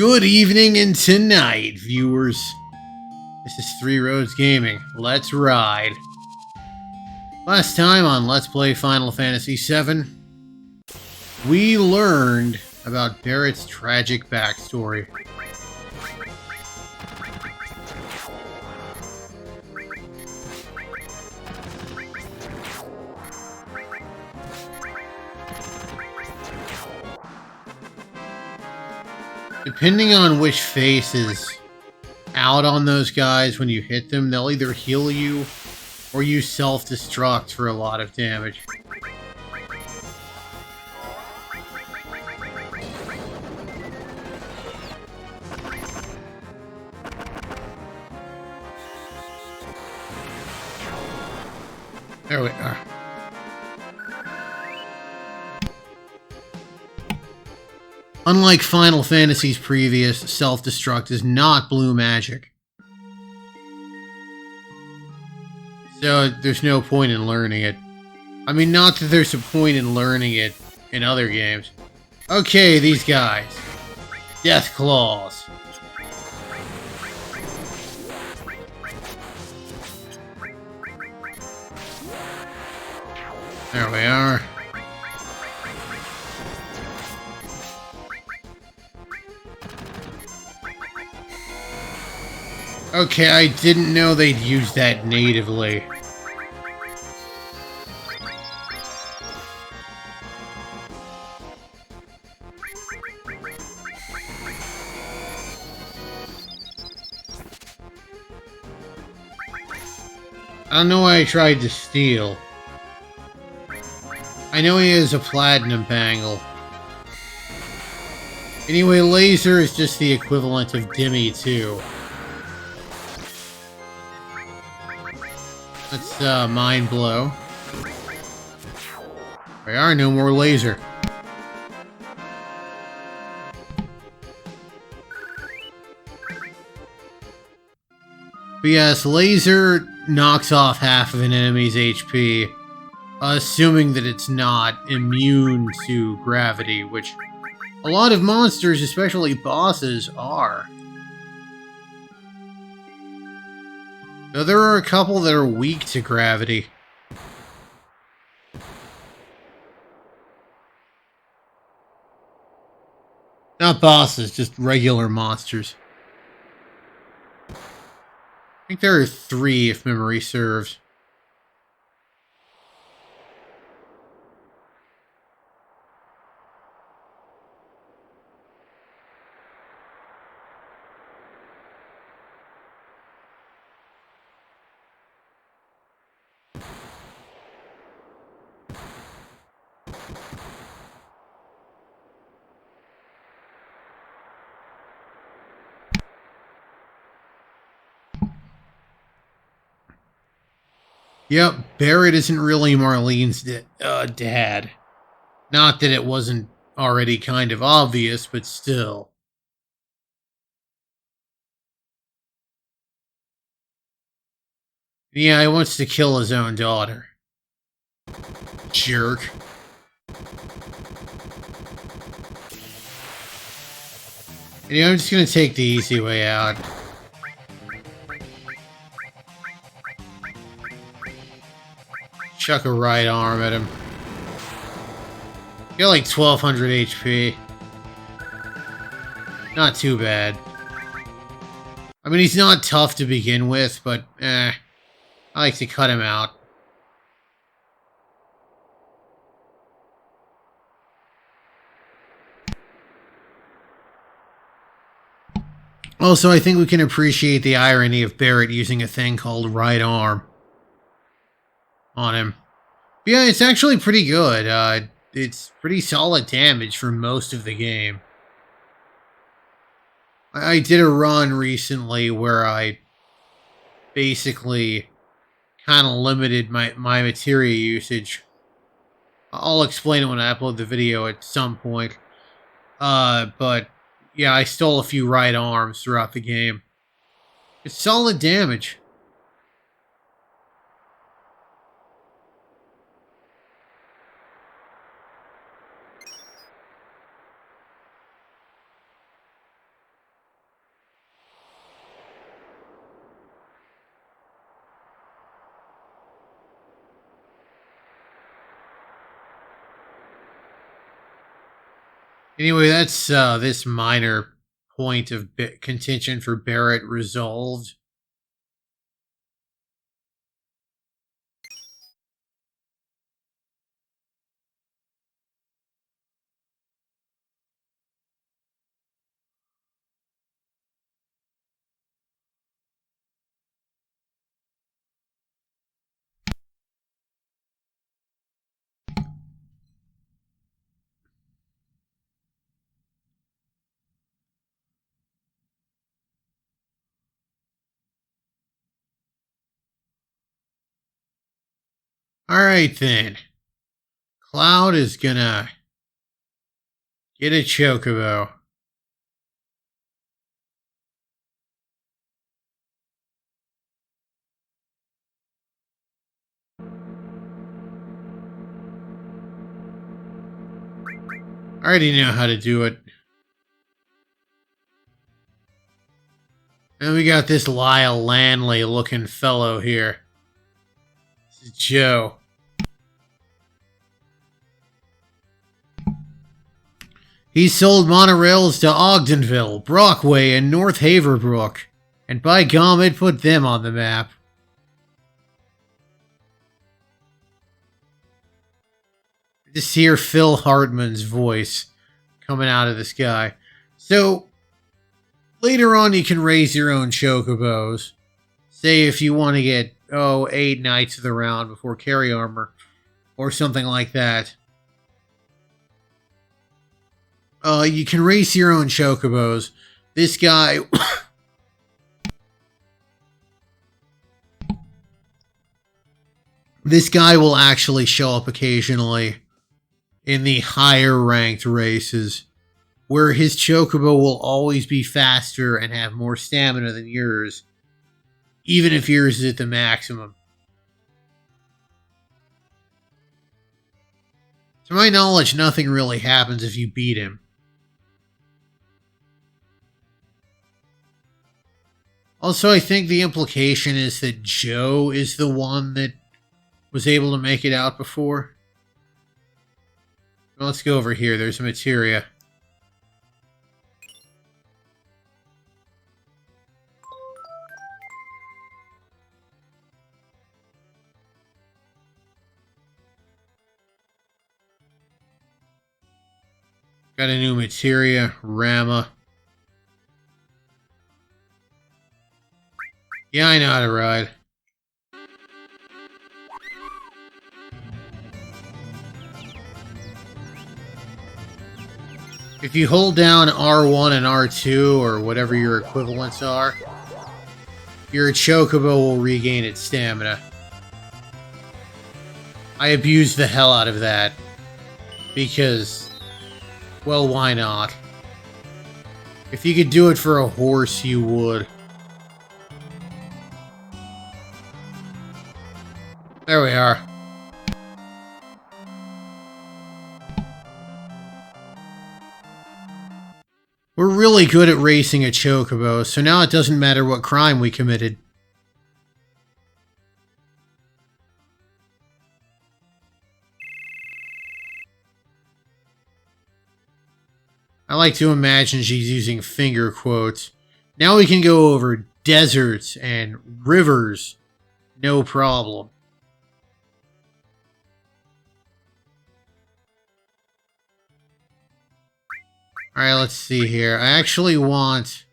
Good evening and tonight, viewers. This is Three Roads Gaming. Let's ride. Last time on Let's Play Final Fantasy VII, we learned about Barrett's tragic backstory. Depending on which face is out on those guys when you hit them, they'll either heal you or use self-destruct for a lot of damage. There we are. Unlike Final Fantasy's previous, self-destruct is not blue magic. So there's no point in learning it. I mean, not that there's a point in learning it in other games. Okay, these guys. Death Claws. There we are. Okay, I didn't know they'd use that natively. I don't know why I tried to steal. I know he has a platinum bangle. Anyway, laser is just the equivalent of Dimmy, too. Let's mind blow. There are no more laser. But yes, laser knocks off half of an enemy's HP, assuming that it's not immune to gravity, which a lot of monsters, especially bosses, are. Though there are a couple that are weak to gravity. Not bosses, just regular monsters. I think there are 3 if memory serves. Yep, Barrett isn't really Marlene's dad. Not that it wasn't already kind of obvious, but still. Yeah, he wants to kill his own daughter. Jerk. Anyway, I'm just gonna take the easy way out. Chuck a right arm at him. Got like 1200 HP. Not too bad. I mean, he's not tough to begin with, but I like to cut him out. Also, I think we can appreciate the irony of Barrett using a thing called right arm on him. But yeah, it's actually pretty good. It's pretty solid damage for most of the game. I did a run recently where I basically kind of limited my materia usage. I'll explain it when I upload the video at some point. But yeah, I stole a few right arms throughout the game. It's solid damage. Anyway, that's this minor point of contention for Barrett resolved. Alright then. Cloud is gonna get a Chocobo. I already know how to do it. And we got this Lyle Landley looking fellow here. This is Joe. He sold monorails to Ogdenville, Brockway, and North Haverbrook. And by gum, it put them on the map. Just hear Phil Hartman's voice coming out of this guy. So, later on you can raise your own Chocobos. Say if you want to get, 8 Knights of the Round before carry armor. Or something like that. You can race your own Chocobos. This guy... this guy will actually show up occasionally in the higher ranked races, where his Chocobo will always be faster and have more stamina than yours, even if yours is at the maximum. To my knowledge, nothing really happens if you beat him. Also, I think the implication is that Joe is the one that was able to make it out before. Well, let's go over here. There's a materia. Got a new materia, Rama. Yeah, I know how to ride. If you hold down R1 and R2, or whatever your equivalents are, your Chocobo will regain its stamina. I abused the hell out of that. Because, well, why not? If you could do it for a horse, you would. There we are. We're really good at racing a Chocobo, so now it doesn't matter what crime we committed. I like to imagine she's using finger quotes. Now we can go over deserts and rivers. No problem. Alright, let's see here. I actually want...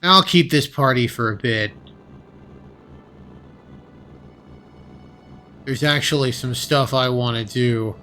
I'll keep this party for a bit. There's actually some stuff I want to do.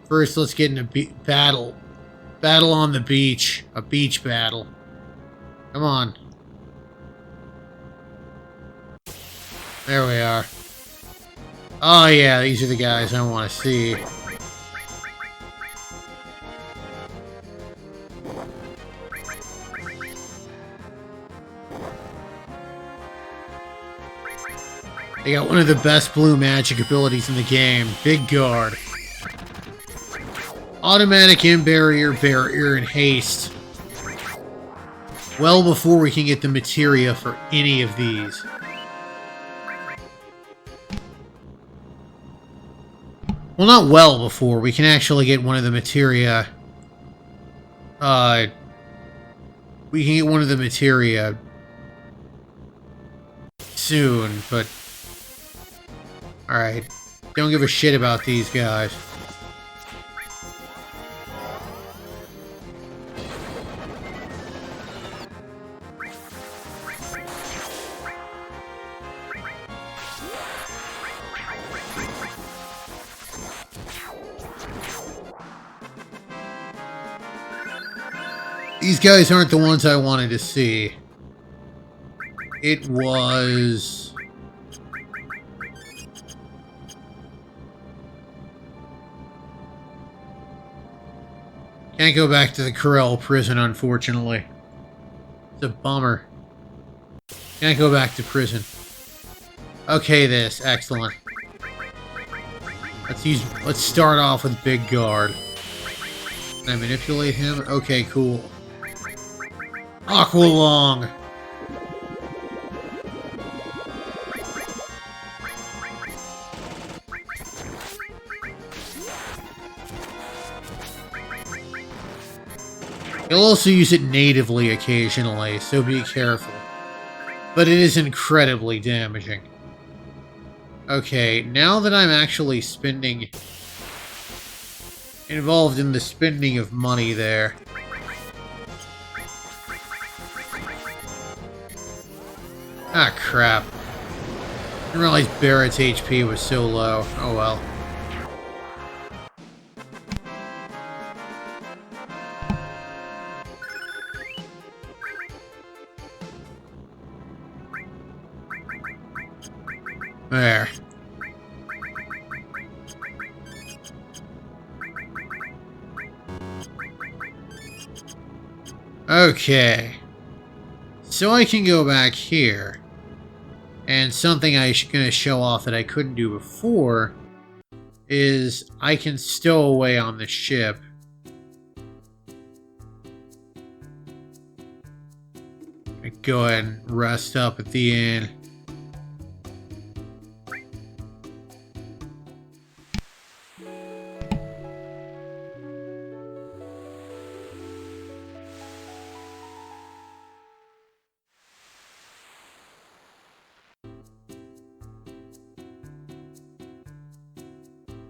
First, let's get in a battle. Battle on the beach. A beach battle. Come on. There we are. Oh yeah, these are the guys I want to see. They got one of the best blue magic abilities in the game. Big Guard. Automatic barrier, and haste. Well before we can get the materia for any of these. Well, not well before. We can actually get one of the materia We can get one of the materia soon, but... Alright. Don't give a shit about these guys. These guys aren't the ones I wanted to see. It was... Can't go back to the Corel prison, unfortunately. It's a bummer. Can't go back to prison. Okay, this. Excellent. Let's start off with Big Guard. Can I manipulate him? Okay, cool. Aqualong! You'll also use it natively occasionally, so be careful. But it is incredibly damaging. Okay, now that I'm actually involved in the spending of money there. Ah, crap. I didn't realize Barrett's HP was so low. Oh well. There. Okay. So I can go back here. And something I'm gonna show off that I couldn't do before is I can stow away on the ship. Go ahead and rest up at the inn.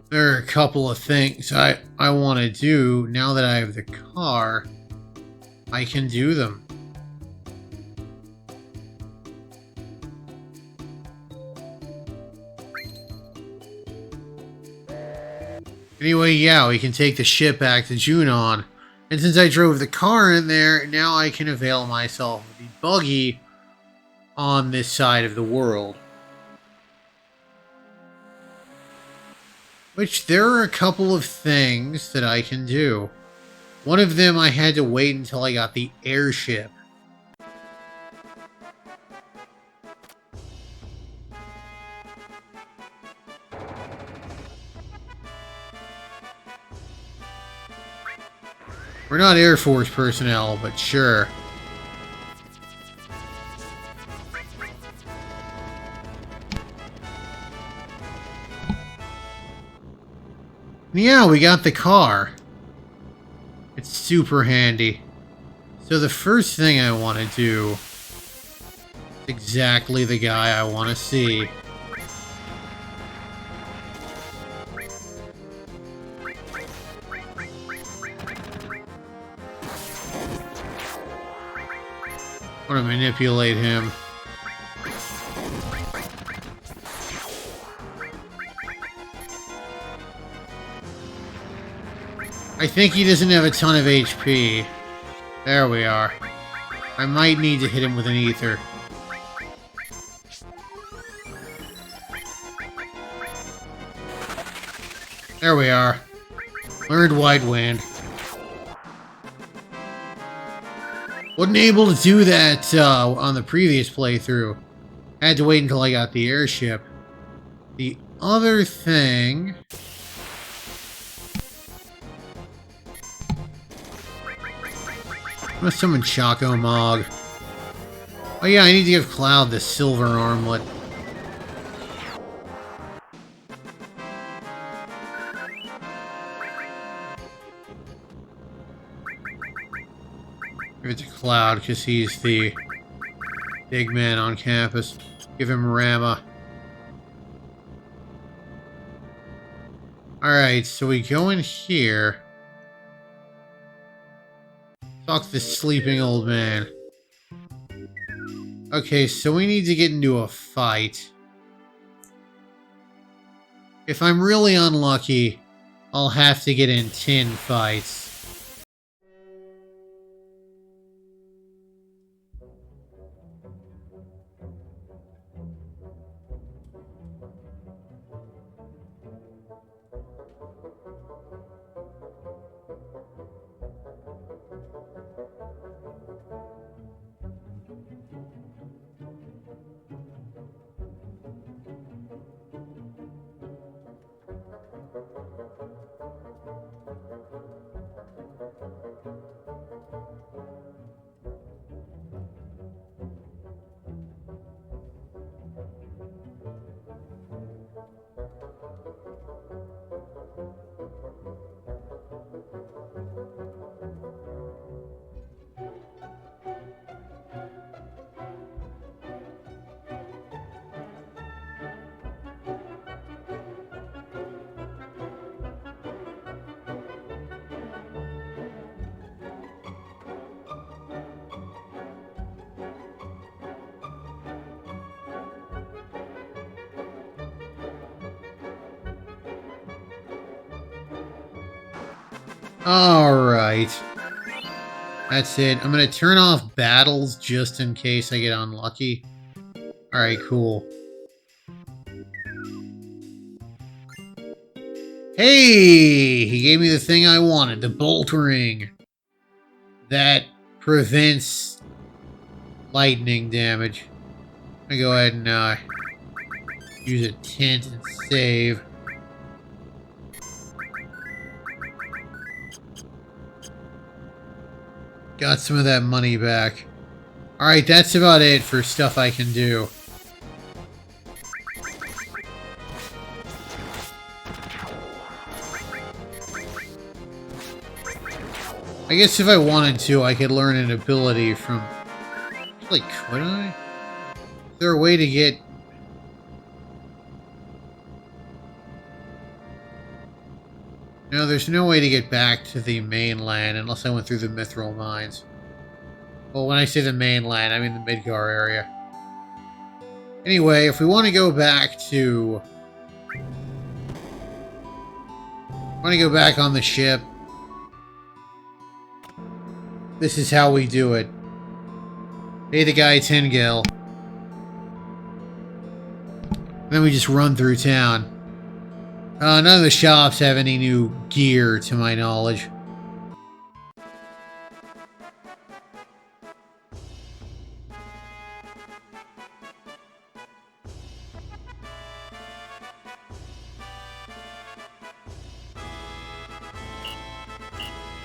There are a couple of things I want to do now that I have the car. I can do them. Anyway, yeah, we can take the ship back to Junon. And since I drove the car in there, now I can avail myself of the buggy on this side of the world. Which, there are a couple of things that I can do. One of them I had to wait until I got the airship. We're not Air Force personnel, but sure. Yeah, we got the car. It's super handy. So the first thing I want to do is exactly the guy I want to see. I want to manipulate him. I think he doesn't have a ton of HP. There we are. I might need to hit him with an ether. There we are. Learned White Wind. Wasn't able to do that on the previous playthrough. Had to wait until I got the airship. The other thing... I'm gonna summon Chocobo. Oh yeah, I need to give Cloud the silver armlet. Give it to Cloud, because he's the big man on campus. Give him Rama. Alright, so we go in here. Talk to this sleeping old man. Okay, so we need to get into a fight. If I'm really unlucky, I'll have to get in 10 fights. Alright. That's it. I'm gonna turn off battles just in case I get unlucky. Alright, cool. Hey! He gave me the thing I wanted, the bolt ring. That prevents lightning damage. I'm gonna go ahead and use a tent and save. Got some of that money back. Alright, that's about it for stuff I can do. I guess if I wanted to, I could learn an ability from... Actually, could I? Is there a way to get... No, there's no way to get back to the mainland unless I went through the Mithril Mines. Well, when I say the mainland, I mean the Midgar area. Anyway, if we want to go back to... want to go back on the ship. This is how we do it. Pay the guy 10 gil. Then we just run through town. None of the shops have any new gear, to my knowledge.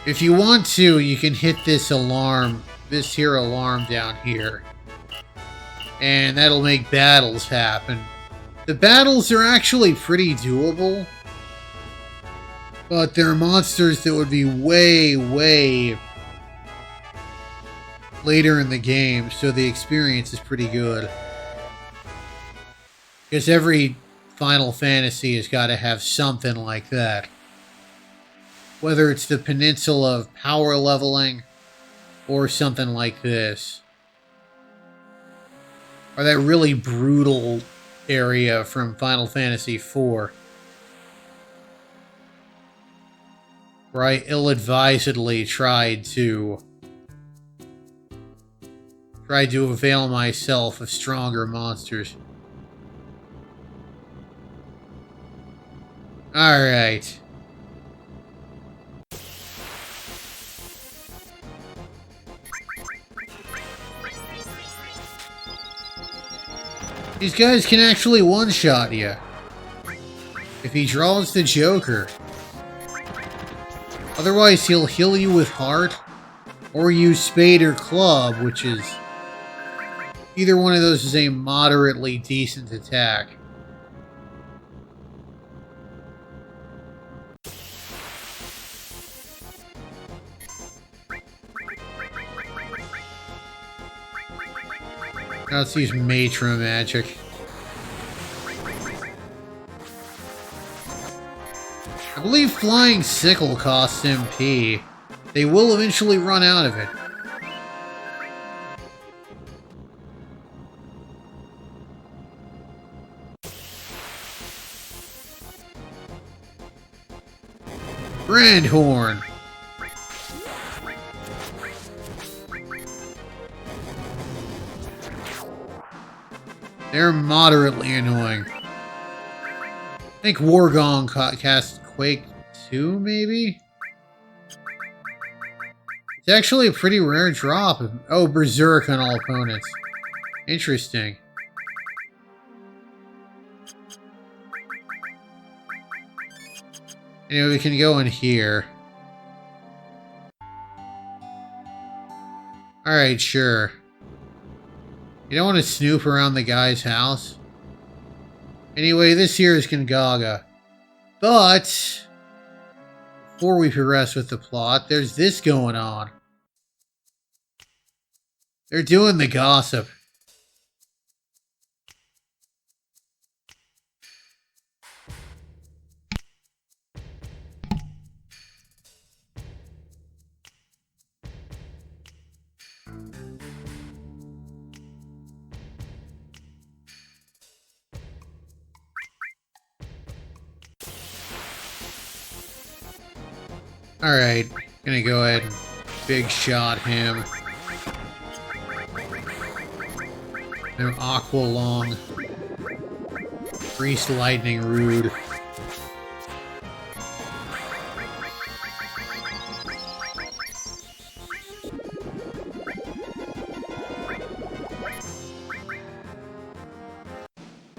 If you want to, you can hit this alarm, this here alarm down here. And that'll make battles happen. The battles are actually pretty doable. But they're monsters that would be way, way later in the game, so the experience is pretty good. Because every Final Fantasy has got to have something like that. Whether it's the peninsula of power leveling, or something like this. Or that really brutal area from Final Fantasy IV. Where I ill-advisedly tried to avail myself of stronger monsters. Alright. These guys can actually one-shot you. If he draws the Joker. Otherwise, he'll heal you with Heart, or use Spade or Club, which is... either one of those is a moderately decent attack. Now let's use Matra magic. I believe Flying Sickle costs MP. They will eventually run out of it. Grand Horn. They're moderately annoying. I think Wargong cast Quake 2, maybe? It's actually a pretty rare drop. Oh, Berserk on all opponents. Interesting. Anyway, we can go in here. Alright, sure. You don't want to snoop around the guy's house? Anyway, this here is Gongaga. But before we progress with the plot, there's this going on. They're doing the gossip. Alright, gonna go ahead and big shot him. No Aqua Long. Priest Lightning Rude.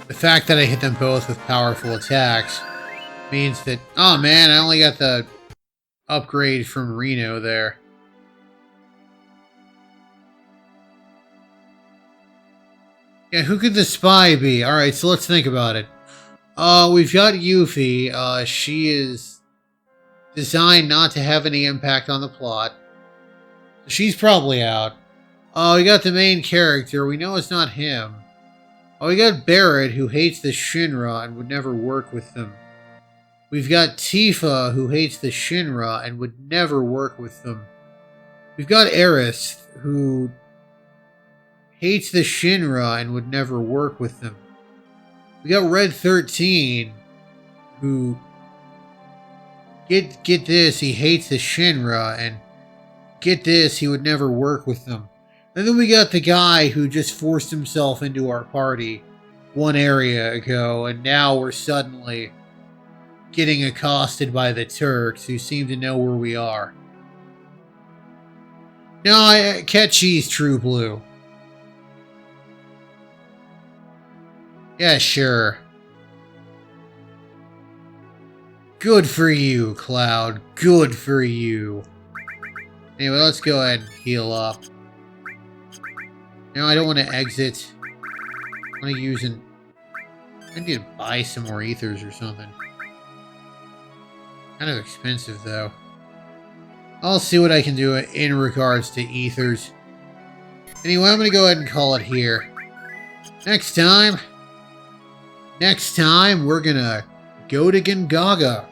The fact that I hit them both with powerful attacks means that, oh man, I only got the upgrade from Reno there. Yeah, who could the spy be? Alright, so let's think about it. We've got Yuffie. She is designed not to have any impact on the plot. She's probably out. We got the main character. We know it's not him. We got Barrett, who hates the Shinra and would never work with them. We've got Tifa, who hates the Shinra and would never work with them. We've got Eris, who hates the Shinra and would never work with them. We got Red 13, who get this, he hates the Shinra, and get this, he would never work with them. And then we got the guy who just forced himself into our party one area ago, and now we're suddenly getting accosted by the Turks, who seem to know where we are. No, Catchy's True Blue. Yeah, sure. Good for you, Cloud. Good for you. Anyway, let's go ahead and heal up. No, I don't want to exit. I want to use an... I need to buy some more ethers or something. Kind of expensive, though. I'll see what I can do in regards to ethers. Anyway, I'm going to go ahead and call it here. Next time, we're going to go to Gongaga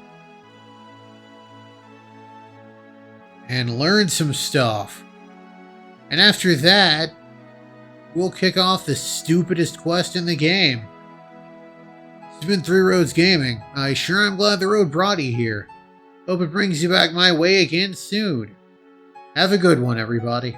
and learn some stuff. And after that, we'll kick off the stupidest quest in the game. It's been Three Roads Gaming. I sure am glad the road brought you here. Hope it brings you back my way again soon. Have a good one, everybody.